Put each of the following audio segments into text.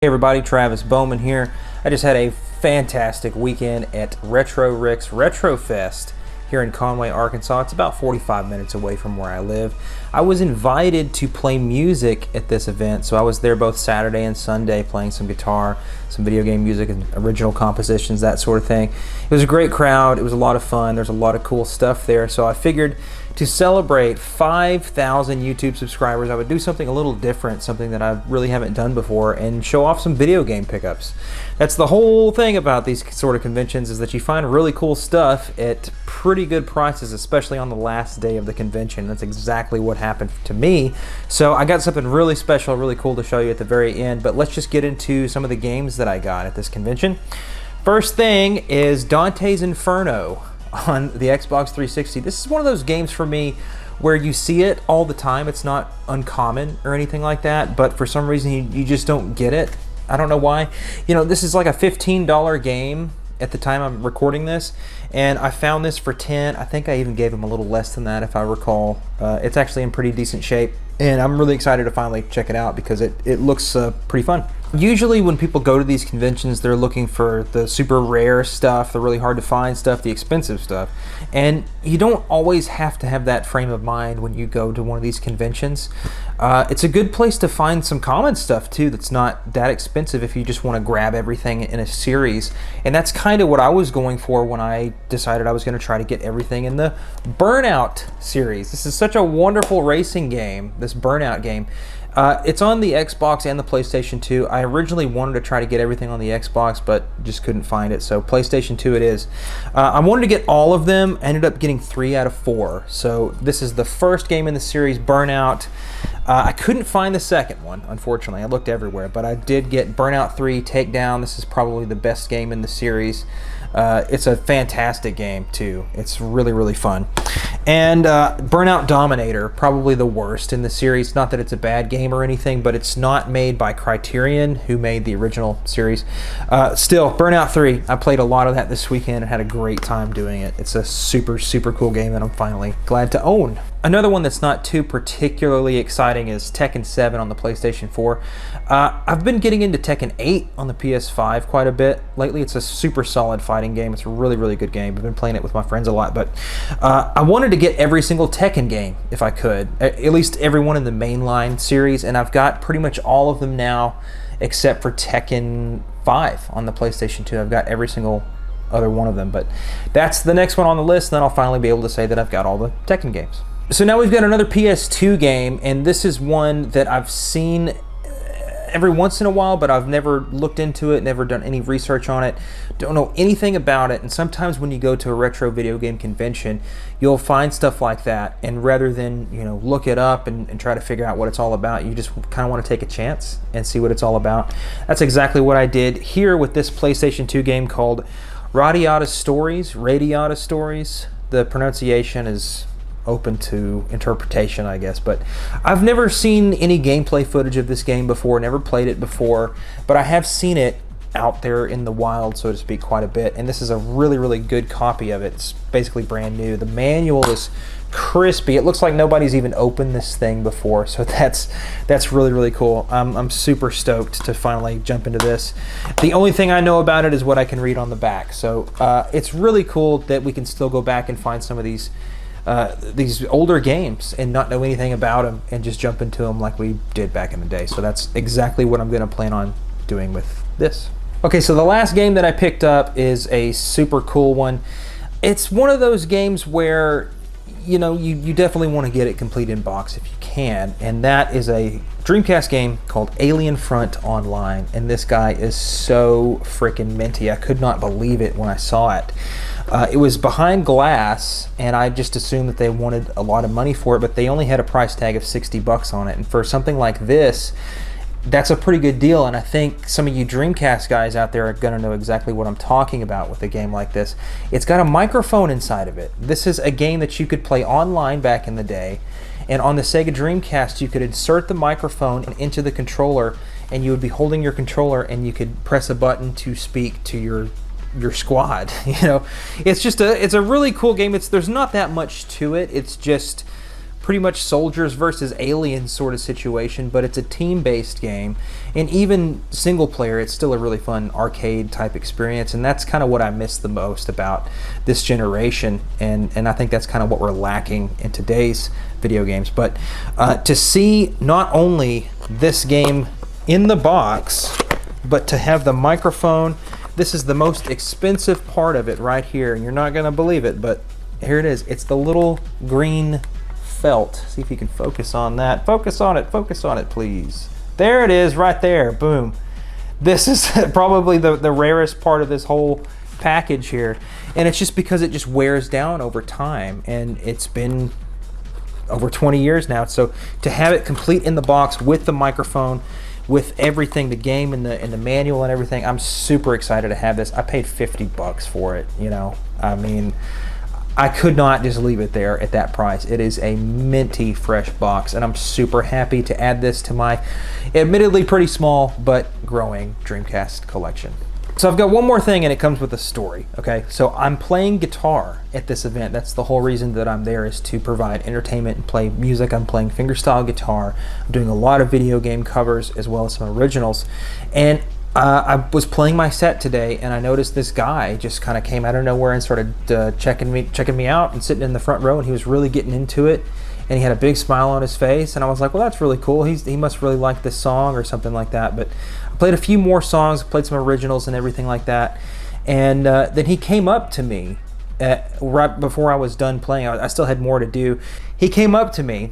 Hey everybody, Travis Bowman here. I just had a fantastic weekend at RetroFest here in Conway, Arkansas. It's about 45 minutes away from where I live. I was invited to play music at this event, so I was there both Saturday and Sunday playing some guitar, some video game music and original compositions, that sort of thing. It was a great crowd. It was a lot of fun. There's a lot of cool stuff there, so I figured to celebrate 5,000 YouTube subscribers, I would do something a little different, something that I really haven't done before, and show off some video game pickups. That's the whole thing about these sort of conventions, is that you find really cool stuff at pretty good prices, especially on the last day of the convention. That's exactly what happened to me. So I got something really special, really cool to show you at the very end, but let's just get into some of the games that I got at this convention. First thing is Dante's Inferno on the Xbox 360. This is one of those games for me where you see it all the time. It's not uncommon or anything like that, but for some reason you just don't get it. I don't know why. You know, this is like a $15 game at the time I'm recording this, and I found this for 10. I think I even gave him a little less than that if I recall. It's actually in pretty decent shape, and I'm really excited to finally check it out because it looks pretty fun. Usually when people go to these conventions, they're looking for the super rare stuff, the really hard to find stuff, the expensive stuff. And you don't always have to have that frame of mind when you go to one of these conventions. It's a good place to find some common stuff too that's not that expensive if you just want to grab everything in a series. And that's kind of what I was going for when I decided I was going to try to get everything in the Burnout series. This is such a wonderful racing game, this Burnout game. It's on the Xbox and the PlayStation 2. I originally wanted to try to get everything on the Xbox, but just couldn't find it, so PlayStation 2 it is. I wanted to get all of them, ended up getting 3 out of 4. So this is the first game in the series, Burnout. I couldn't find the second one, unfortunately. I looked everywhere, but I did get Burnout 3 Takedown. This is probably the best game in the series. It's a fantastic game too. It's really, really fun. And Burnout Dominator, probably the worst in the series. Not that it's a bad game or anything, but it's not made by Criterion, who made the original series. Still, Burnout 3, I played a lot of that this weekend and had a great time doing it. It's a super, super cool game that I'm finally glad to own. Another one that's not too particularly exciting is Tekken 7 on the PlayStation 4. I've been getting into Tekken 8 on the PS5 quite a bit lately. It's a super solid fighting game. It's a really, really good game. I've been playing it with my friends a lot, but I wanted to get every single Tekken game if I could, at least every one in the mainline series, and I've got pretty much all of them now except for Tekken 5 on the PlayStation 2. I've got every single other one of them, but that's the next one on the list, and then I'll finally be able to say that I've got all the Tekken games. So now we've got another PS2 game, and this is one that I've seen every once in a while, but I've never looked into it, never done any research on it, don't know anything about it. And sometimes when you go to a retro video game convention, you'll find stuff like that, and rather than, you know, look it up and try to figure out what it's all about, you just kind of want to take a chance and see what it's all about. That's exactly what I did here with this PlayStation 2 game called Radiata Stories. The pronunciation is open to interpretation, I guess, but I've never seen any gameplay footage of this game before, never played it before, but I have seen it out there in the wild, so to speak, quite a bit, and this is a really, really good copy of it. It's basically brand new. The manual is crispy. It looks like nobody's even opened this thing before, so that's really, really cool. I'm super stoked to finally jump into this. The only thing I know about it is what I can read on the back, so it's really cool that we can still go back and find some of these older games and not know anything about them and just jump into them like we did back in the day. So that's exactly what I'm going to plan on doing with this. Okay, so the last game that I picked up is a super cool one. It's one of those games where, you know, you definitely want to get it complete in box if you can, and that is a Dreamcast game called Alien Front Online, and this guy is so freaking minty. I could not believe it when I saw it. It was behind glass, and I just assumed that they wanted a lot of money for it, but they only had a price tag of $60 on it, and for something like this, that's a pretty good deal. And I think some of you Dreamcast guys out there are going to know exactly what I'm talking about with a game like this. It's got a microphone inside of it. This is a game that you could play online back in the day, and on the Sega Dreamcast you could insert the microphone into the controller, and you would be holding your controller and you could press a button to speak to your squad. You know, it's a really cool game. There's not that much to it. It's just pretty much soldiers versus aliens sort of situation, but it's a team-based game. And even single player, it's still a really fun arcade type experience, and that's kind of what I miss the most about this generation, and I think that's kind of what we're lacking in today's video games. But to see not only this game in the box, but to have the microphone, this is the most expensive part of it right here, and you're not going to believe it, but here it is. It's the little green felt. See if you can focus on that. Focus on it, please. There it is right there. Boom. This is probably the rarest part of this whole package here, and it's just because it just wears down over time, and it's been over 20 years now. So to have it complete in the box with the microphone, with everything, the game and the manual and everything, I'm super excited to have this. I paid $50 for it, you know. I mean, I could not just leave it there at that price. It is a minty fresh box, and I'm super happy to add this to my admittedly pretty small but growing Dreamcast collection. So I've got one more thing, and it comes with a story, okay? So I'm playing guitar at this event. That's the whole reason that I'm there, is to provide entertainment and play music. I'm playing fingerstyle guitar. I'm doing a lot of video game covers as well as some originals. And I was playing my set today, and I noticed this guy just kind of came out of nowhere and started checking me out and sitting in the front row, and he was really getting into it. And he had a big smile on his face, and I was like, well, that's really cool. He must really like this song or something like that. But I played a few more songs, played some originals and everything like that. And then he came up to me right before I was done playing. I still had more to do. He came up to me,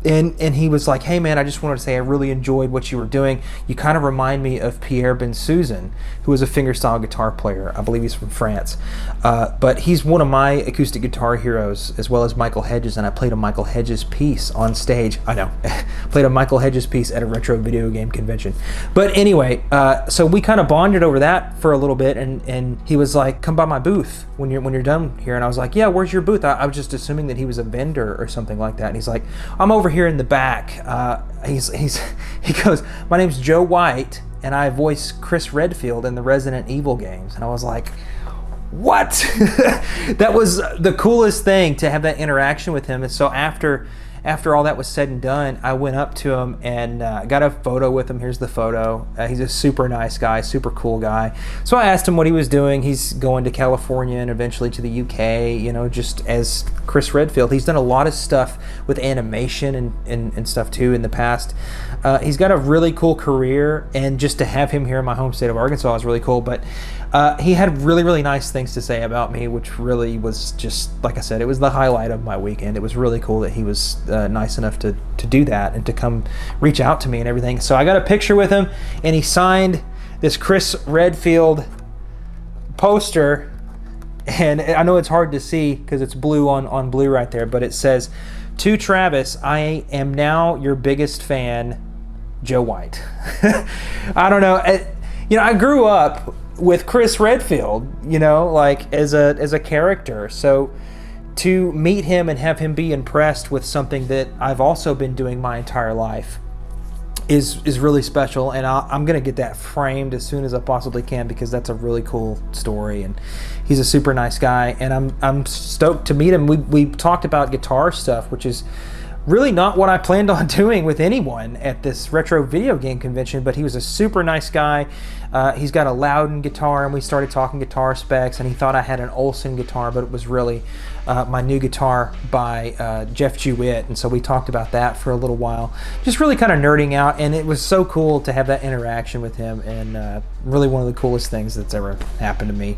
and he was like, hey man, I just wanted to say I really enjoyed what you were doing. You kind of remind me of Pierre Bensusan, who is a fingerstyle guitar player. I believe he's from France. But he's one of my acoustic guitar heroes, as well as Michael Hedges, and I played a Michael Hedges piece on stage. I know, played a Michael Hedges piece at a retro video game convention. But anyway, so we kind of bonded over that for a little bit, and he was like, come by my booth when you're done here. And I was like, yeah, where's your booth? I was just assuming that he was a vendor or something like that. And he's like, I'm over here in the back. He goes, my name's Joe White, and I voice Chris Redfield in the Resident Evil games. And I was like, what? That was the coolest thing, to have that interaction with him. And so after all that was said and done, I went up to him and got a photo with him. Here's the photo. He's a super nice guy, super cool guy. So I asked him what he was doing. He's going to California and eventually to the UK, you know, just as Chris Redfield. He's done a lot of stuff with animation and stuff too in the past. He's got a really cool career, and just to have him here in my home state of Arkansas is really cool. But he had really, really nice things to say about me, which really was just, like I said, it was the highlight of my weekend. It was really cool that he was nice enough to do that and to come reach out to me and everything. So I got a picture with him, and he signed this Chris Redfield poster, and I know it's hard to see because it's blue on blue right there, but it says, to Travis, I am now your biggest fan, Joe White. I don't know, you know, I grew up with Chris Redfield, you know, like as a character. So to meet him and have him be impressed with something that I've also been doing my entire life is really special. And I'm gonna get that framed as soon as I possibly can, because that's a really cool story, and he's a super nice guy, and I'm stoked to meet him. We talked about guitar stuff, which is really not what I planned on doing with anyone at this retro video game convention, but he was a super nice guy. He's got a Loudon guitar, and we started talking guitar specs, and he thought I had an Olsen guitar, but it was really my new guitar by Jeff Jewett, and so we talked about that for a little while, just really kind of nerding out, and it was so cool to have that interaction with him, and really one of the coolest things that's ever happened to me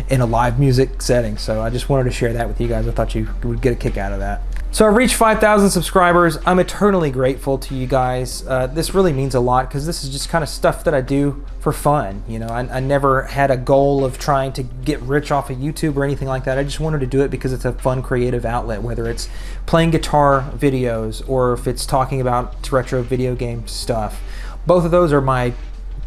in a live music setting. So I just wanted to share that with you guys. I thought you would get a kick out of that. So I've reached 5,000 subscribers. I'm eternally grateful to you guys. This really means a lot, because this is just kind of stuff that I do for fun. You know, I never had a goal of trying to get rich off of YouTube or anything like that. I just wanted to do it because it's a fun creative outlet, whether it's playing guitar videos or if it's talking about retro video game stuff. Both of those are my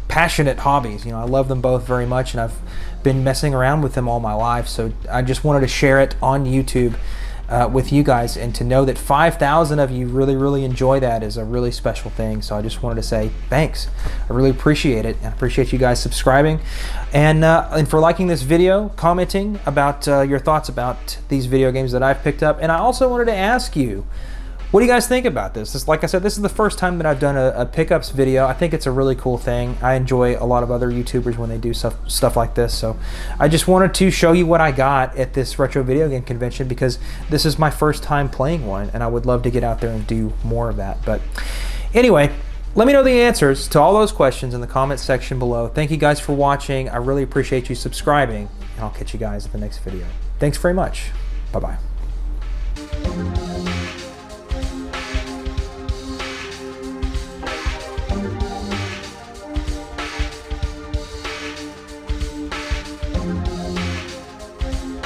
passionate hobbies. You know, I love them both very much, and I've been messing around with them all my life. So I just wanted to share it on YouTube with you guys, and to know that 5,000 of you really enjoy that is a really special thing. So I just wanted to say thanks. I really appreciate it, and I appreciate you guys subscribing and for liking this video, commenting about your thoughts about these video games that I've picked up. And I also wanted to ask you, What do you guys think about this? Like I said, this is the first time that I've done a pickups video. I think it's a really cool thing. I enjoy a lot of other YouTubers when they do stuff like this. So I just wanted to show you what I got at this retro video game convention, because this is my first time playing one, and I would love to get out there and do more of that. But anyway, let me know the answers to all those questions in the comments section below. Thank you guys for watching. I really appreciate you subscribing, and I'll catch you guys at the next video. Thanks very much. Bye-bye.